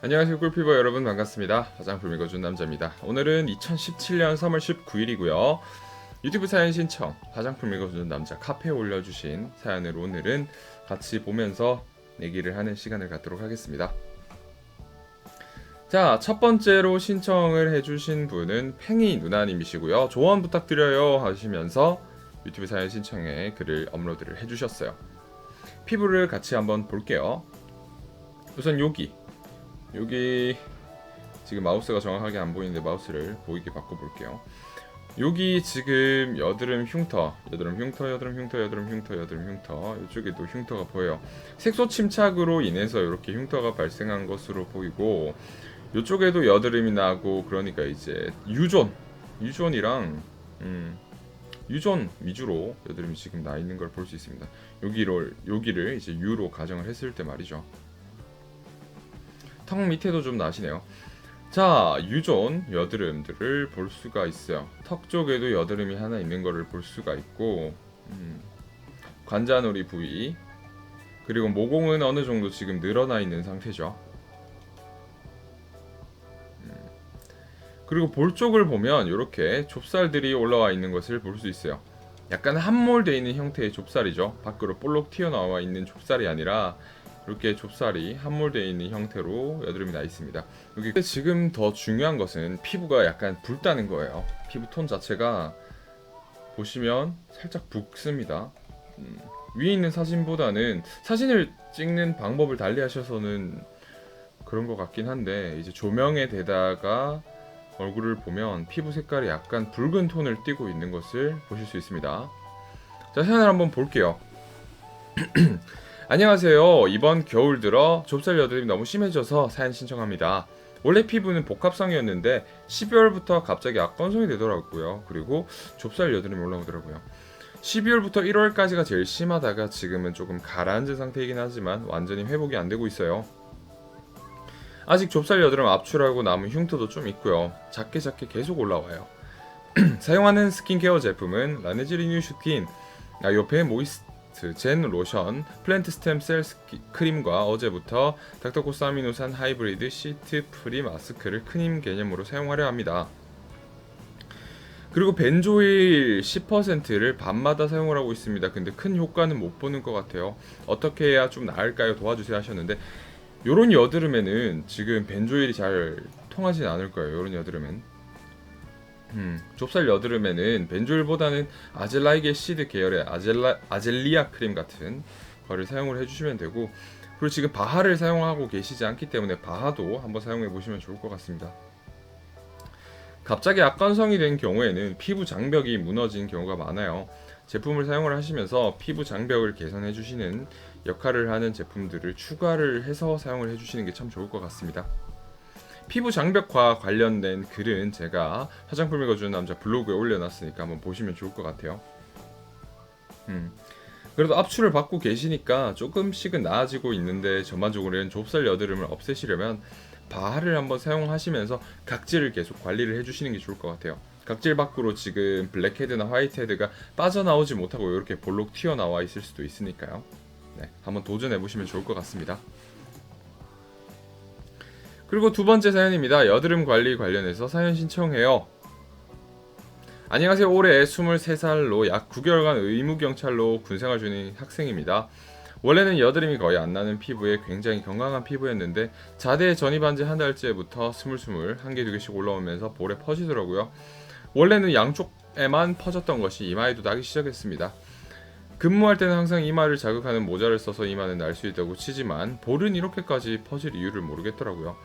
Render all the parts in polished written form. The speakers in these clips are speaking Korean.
안녕하세요, 꿀피버 여러분, 반갑습니다. 화장품 읽어준 남자입니다. 오늘은 2017년 3월 19일이고요 유튜브 사연 신청 화장품 읽어주는 남자 카페에 올려주신 사연을 오늘은 같이 보면서 얘기를 하는 시간을 갖도록 하겠습니다. 자, 첫 번째로 신청을 해주신 분은 팽이 누나님이시고요. 조언 부탁드려요 하시면서 유튜브 사연 신청에 글을 업로드를 해주셨어요. 피부를 같이 한번 볼게요. 우선 여기 지금 마우스가 정확하게 안 보이는데 마우스를 보이게 바꿔볼게요. 여기 지금 여드름 흉터 이쪽에도 흉터가 보여요. 색소 침착으로 인해서 이렇게 흉터가 발생한 것으로 보이고, 이쪽에도 여드름이 나고, 그러니까 이제 유존이랑 유존 위주로 여드름이 지금 나 있는 걸 볼 수 있습니다. 여기를 이제 U로 가정을 했을 때 말이죠. 턱 밑에도 좀 나시네요. 자, 유존 여드름들을 볼 수가 있어요. 턱 쪽에도 여드름이 하나 있는 거를 볼 수가 있고, 관자놀이 부위, 그리고 모공은 어느 정도 지금 늘어나 있는 상태죠. 그리고 볼 쪽을 보면 이렇게 좁쌀들이 올라와 있는 것을 볼 수 있어요. 약간 함몰되어 있는 형태의 좁쌀이죠. 밖으로 볼록 튀어나와 있는 좁쌀이 아니라 이렇게 좁쌀이 함몰되어 있는 형태로 여드름이 나 있습니다. 여기 지금 더 중요한 것은 피부가 약간 붉다는 거예요. 피부 톤 자체가 보시면 살짝 붉습니다. 위에 있는 사진보다는 사진을 찍는 방법을 달리 하셔서는 그런 것 같긴 한데, 이제 조명에 대다가 얼굴을 보면 피부 색깔이 약간 붉은 톤을 띠고 있는 것을 보실 수 있습니다. 자, 사연을 한번 볼게요. 안녕하세요. 이번 겨울 들어 좁쌀 여드름이 너무 심해져서 사연 신청합니다. 원래 피부는 복합성이었는데 12월부터 갑자기 악건성이 되더라고요. 그리고 좁쌀 여드름이 올라오더라고요. 12월부터 1월까지가 제일 심하다가 지금은 조금 가라앉은 상태이긴 하지만 완전히 회복이 안 되고 있어요. 아직 좁쌀 여드름 압출하고 남은 흉터도 좀 있고요. 작게 계속 올라와요. 사용하는 스킨케어 제품은 라네즈 리뉴 슈틴, 요페 모이스트 젠 로션, 플랜트 스템셀 크림과 어제부터 닥터코스아미노산 하이브리드 시트 프리 마스크를 크림 개념으로 사용하려 합니다. 그리고 벤조일 10%를 밤마다 사용을 하고 있습니다. 근데 큰 효과는 못 보는 것 같아요. 어떻게 해야 좀 나을까요? 도와주세요 하셨는데, 요런 여드름에는 지금 벤조일이 잘 통하진 않을 거예요. 요런 여드름엔. 좁쌀 여드름에는 벤조일보다는 아젤라이게 시드 계열의 아젤리아 크림 같은 거를 사용을 해주시면 되고, 그리고 지금 바하를 사용하고 계시지 않기 때문에 바하도 한번 사용해 보시면 좋을 것 같습니다. 갑자기 악건성이 된 경우에는 피부 장벽이 무너진 경우가 많아요. 제품을 사용을 하시면서 피부 장벽을 개선해 주시는 역할을 하는 제품들을 추가를 해서 사용을 해주시는 게 참 좋을 것 같습니다. 피부 장벽과 관련된 글은 제가 화장품 읽어주는 남자 블로그에 올려놨으니까 한번 보시면 좋을 것 같아요. 그래도 압출을 받고 계시니까 조금씩은 나아지고 있는데, 전반적으로는 좁쌀 여드름을 없애시려면 바하를 한번 사용하시면서 각질을 계속 관리를 해주시는 게 좋을 것 같아요. 각질 밖으로 지금 블랙헤드나 화이트헤드가 빠져나오지 못하고 이렇게 볼록 튀어나와 있을 수도 있으니까요. 네, 한번 도전해보시면 좋을 것 같습니다. 그리고 두 번째 사연입니다. 여드름 관리 관련해서 사연 신청해요. 안녕하세요. 올해 23살로 약 9개월간 의무경찰로 군생활 중인 학생입니다. 원래는 여드름이 거의 안 나는 피부에 굉장히 건강한 피부였는데, 자대에 전입한 지 한 달째부터 스물스물 한 개 두 개씩 올라오면서 볼에 퍼지더라고요. 원래는 양쪽에만 퍼졌던 것이 이마에도 나기 시작했습니다. 근무할 때는 항상 이마를 자극하는 모자를 써서 이마는 날 수 있다고 치지만 볼은 이렇게까지 퍼질 이유를 모르겠더라고요.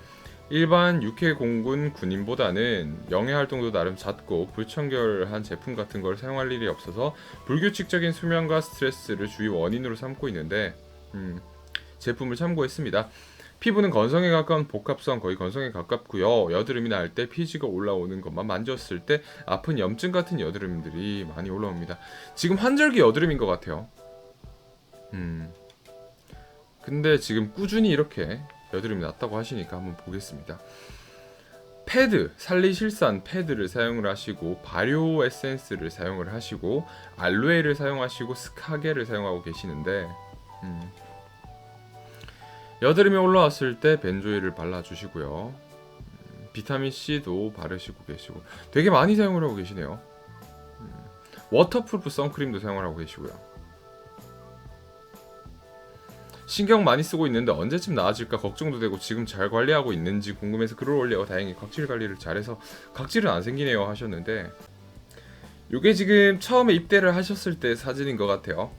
일반 육해공군 군인보다는 영해 활동도 나름 잦고 불청결한 제품 같은 걸 사용할 일이 없어서 불규칙적인 수면과 스트레스를 주요 원인으로 삼고 있는데, 제품을 참고했습니다. 피부는 건성에 가까운 복합성, 거의 건성에 가깝고요. 여드름이 날 때 피지가 올라오는 것만 만졌을 때 아픈 염증 같은 여드름들이 많이 올라옵니다. 지금 환절기 여드름인 것 같아요. 근데 지금 꾸준히 이렇게 여드름이 났다고 하시니까 한번 보겠습니다. 패드, 살리실산 패드를 사용을 하시고, 발효 에센스를 사용을 하시고, 알로에를 사용하시고, 스카게를 사용하고 계시는데, 여드름이 올라왔을 때 벤조일을 발라주시고요. 비타민C도 바르시고 계시고 되게 많이 사용을 하고 계시네요. 워터프루프 선크림도 사용을 하고 계시고요. 신경 많이 쓰고 있는데 언제쯤 나아질까 걱정도 되고 지금 잘 관리하고 있는지 궁금해서 글을 올려 다행히 각질 관리를 잘해서 각질은 안 생기네요 하셨는데, 요게 지금 처음에 입대를 하셨을 때 사진인 것 같아요.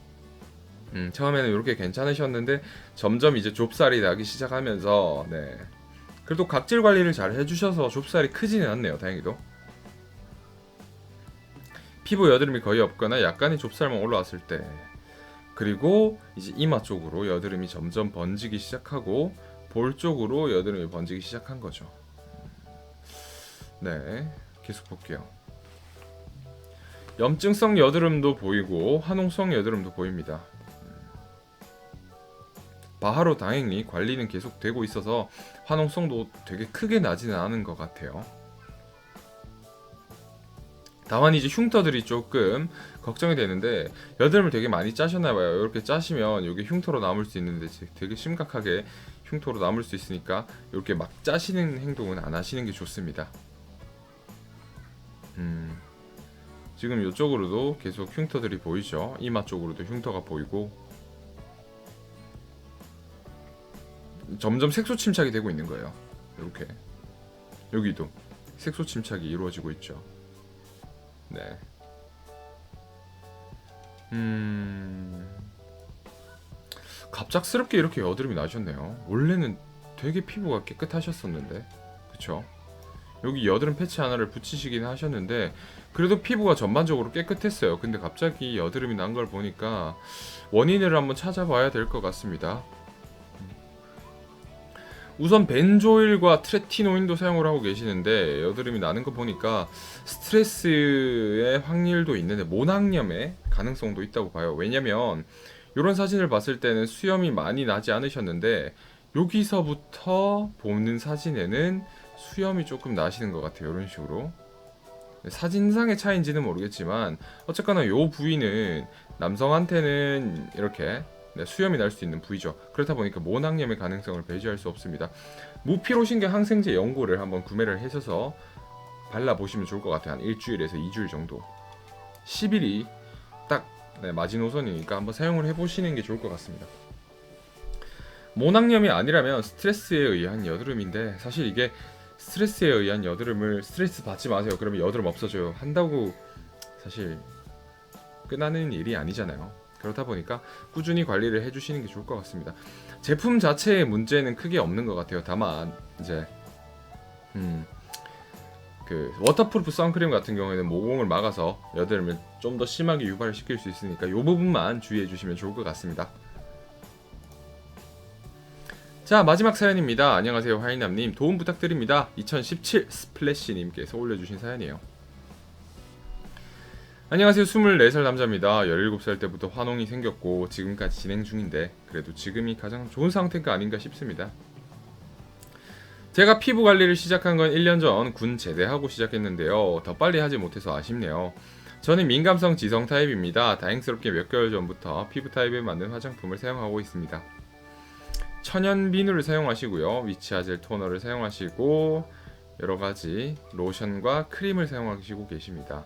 처음에는 이렇게 괜찮으셨는데 점점 이제 좁쌀이 나기 시작하면서 네. 그래도 각질 관리를 잘 해주셔서 좁쌀이 크지는 않네요. 다행히도. 피부 여드름이 거의 없거나 약간의 좁쌀만 올라왔을 때, 그리고 이제 이마 쪽으로 여드름이 점점 번지기 시작하고 볼 쪽으로 여드름이 번지기 시작한 거죠. 네, 계속 볼게요. 염증성 여드름도 보이고 화농성 여드름도 보입니다. 바하로 다행히 관리는 계속 되고 있어서 화농성도 되게 크게 나지는 않은 것 같아요. 다만 이제 흉터들이 조금 걱정이 되는데, 여드름을 되게 많이 짜셨나봐요. 이렇게 짜시면 이게 흉터로 남을 수 있는데 되게 심각하게 흉터로 남을 수 있으니까 이렇게 막 짜시는 행동은 안 하시는 게 좋습니다. 지금 이쪽으로도 계속 흉터들이 보이죠. 이마 쪽으로도 흉터가 보이고 점점 색소 침착이 되고 있는 거예요. 이렇게 여기도 색소 침착이 이루어지고 있죠. 네. 갑작스럽게 이렇게 여드름이 나셨네요. 원래는 되게 피부가 깨끗하셨었는데, 그쵸? 여기 여드름 패치 하나를 붙이시긴 하셨는데 그래도 피부가 전반적으로 깨끗했어요. 근데 갑자기 여드름이 난 걸 보니까 원인을 한번 찾아봐야 될 것 같습니다. 우선 벤조일과 트레티노인도 사용을 하고 계시는데, 여드름이 나는 거 보니까 스트레스의 확률도 있는데 모낭염의 가능성도 있다고 봐요. 왜냐면 이런 사진을 봤을 때는 수염이 많이 나지 않으셨는데 여기서부터 보는 사진에는 수염이 조금 나시는 것 같아요. 이런 식으로. 사진상의 차이인지는 모르겠지만 어쨌거나 이 부위는 남성한테는 이렇게 수염이 날 수 있는 부위죠. 그렇다 보니까 모낭염의 가능성을 배제할 수 없습니다. 무피로신경 항생제 연고를 한번 구매를 하셔서 발라보시면 좋을 것 같아요. 한 일주일에서 2주일 정도. 10일이 딱 마지노선이니까 한번 사용을 해보시는 게 좋을 것 같습니다. 모낭염이 아니라면 스트레스에 의한 여드름인데, 사실 이게 스트레스에 의한 여드름을 스트레스 받지 마세요 그러면 여드름 없어져요 한다고 사실 끝나는 일이 아니잖아요. 그렇다 보니까 꾸준히 관리를 해주시는 게 좋을 것 같습니다. 제품 자체의 문제는 크게 없는 것 같아요. 다만 이제 그 워터프루프 선크림 같은 경우에는 모공을 막아서 여드름을 좀 더 심하게 유발을 시킬 수 있으니까 이 부분만 주의해 주시면 좋을 것 같습니다. 자, 마지막 사연입니다. 안녕하세요 화이남님, 도움 부탁드립니다. 2017 스플래시님께서 올려주신 사연이에요. 안녕하세요. 24살 남자입니다. 17살 때부터 화농이 생겼고 지금까지 진행 중인데 그래도 지금이 가장 좋은 상태가 아닌가 싶습니다. 제가 피부 관리를 시작한 건 1년 전 군 제대하고 시작했는데요. 더 빨리 하지 못해서 아쉽네요. 저는 민감성 지성 타입입니다. 다행스럽게 몇 개월 전부터 피부 타입에 맞는 화장품을 사용하고 있습니다. 천연 비누를 사용하시고요. 위치아젤 토너를 사용하시고 여러가지 로션과 크림을 사용하시고 계십니다.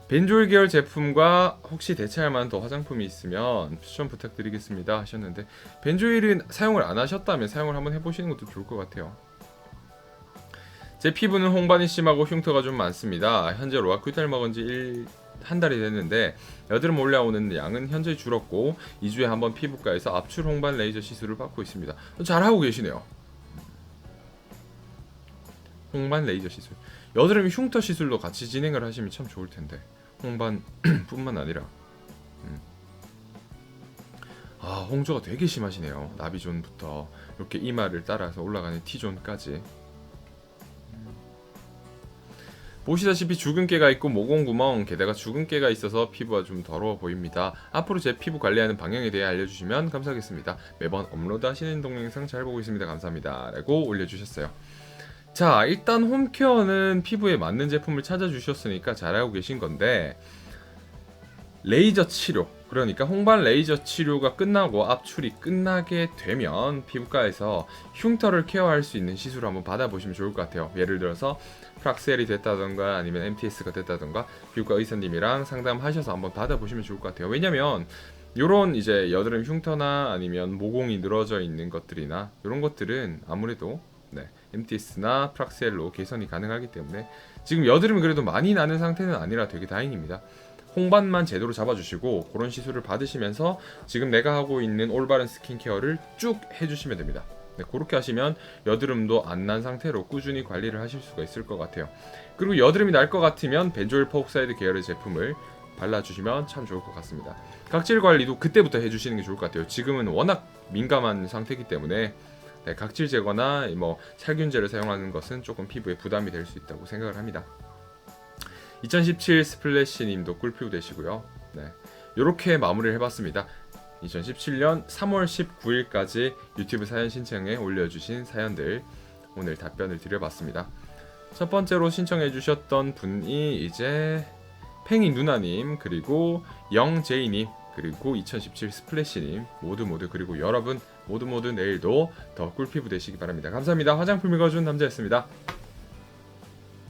벤조일 계열 제품과 혹시 대체할 만한 더 화장품이 있으면 추천 부탁드리겠습니다 하셨는데, 벤조일은 사용을 안 하셨다면 사용을 한번 해보시는 것도 좋을 것 같아요. 제 피부는 홍반이 심하고 흉터가 좀 많습니다. 현재 로아큐탈 먹은 지 한 달이 됐는데 여드름 올라오는 양은 현저히 줄었고 2주에 한 번 피부과에서 압출 홍반 레이저 시술을 받고 있습니다. 잘하고 계시네요. 홍반 레이저 시술, 여드름 흉터 시술도 같이 진행을 하시면 참 좋을 텐데 홍반 뿐만 아니라 홍조가 되게 심하시네요. 나비존부터 이렇게 이마를 따라서 올라가는 T존까지. 보시다시피 주근깨가 있고 모공구멍, 게다가 주근깨가 있어서 피부가 좀 더러워 보입니다. 앞으로 제 피부 관리하는 방향에 대해 알려주시면 감사하겠습니다. 매번 업로드하시는 동영상 잘 보고 있습니다. 감사합니다 라고 올려주셨어요. 자, 일단 홈케어는 피부에 맞는 제품을 찾아주셨으니까 잘하고 계신 건데, 레이저 치료 그러니까 홍반 레이저 치료가 끝나고 압출이 끝나게 되면 피부과에서 흉터를 케어할 수 있는 시술을 한번 받아보시면 좋을 것 같아요. 예를 들어서 프락셀이 됐다던가 아니면 MTS가 됐다던가 피부과 의사님이랑 상담하셔서 한번 받아보시면 좋을 것 같아요. 왜냐면 요런 이제 여드름 흉터나 아니면 모공이 늘어져 있는 것들이나 이런 것들은 아무래도 MTS나 프락셀로 개선이 가능하기 때문에 지금 여드름이 그래도 많이 나는 상태는 아니라 되게 다행입니다. 홍반만 제대로 잡아주시고 그런 시술을 받으시면서 지금 내가 하고 있는 올바른 스킨케어를 쭉 해주시면 됩니다. 그렇게 하시면 여드름도 안 난 상태로 꾸준히 관리를 하실 수가 있을 것 같아요. 그리고 여드름이 날 것 같으면 벤조일 퍼옥사이드 계열의 제품을 발라주시면 참 좋을 것 같습니다. 각질 관리도 그때부터 해주시는 게 좋을 것 같아요. 지금은 워낙 민감한 상태이기 때문에 각질 제거나 뭐 살균제를 사용하는 것은 조금 피부에 부담이 될 수 있다고 생각을 합니다. 2017 스플래시님도 꿀피부 되시고요. 이렇게 마무리를 해봤습니다. 2017년 3월 19일까지 유튜브 사연 신청에 올려주신 사연들 오늘 답변을 드려봤습니다. 첫 번째로 신청해주셨던 분이 이제 팽이 누나님, 그리고 영제이님, 그리고 2017 스플래시님 모두 그리고 여러분 모두 내일도 더 꿀피부 되시기 바랍니다. 감사합니다. 화장품 읽어준 남자였습니다.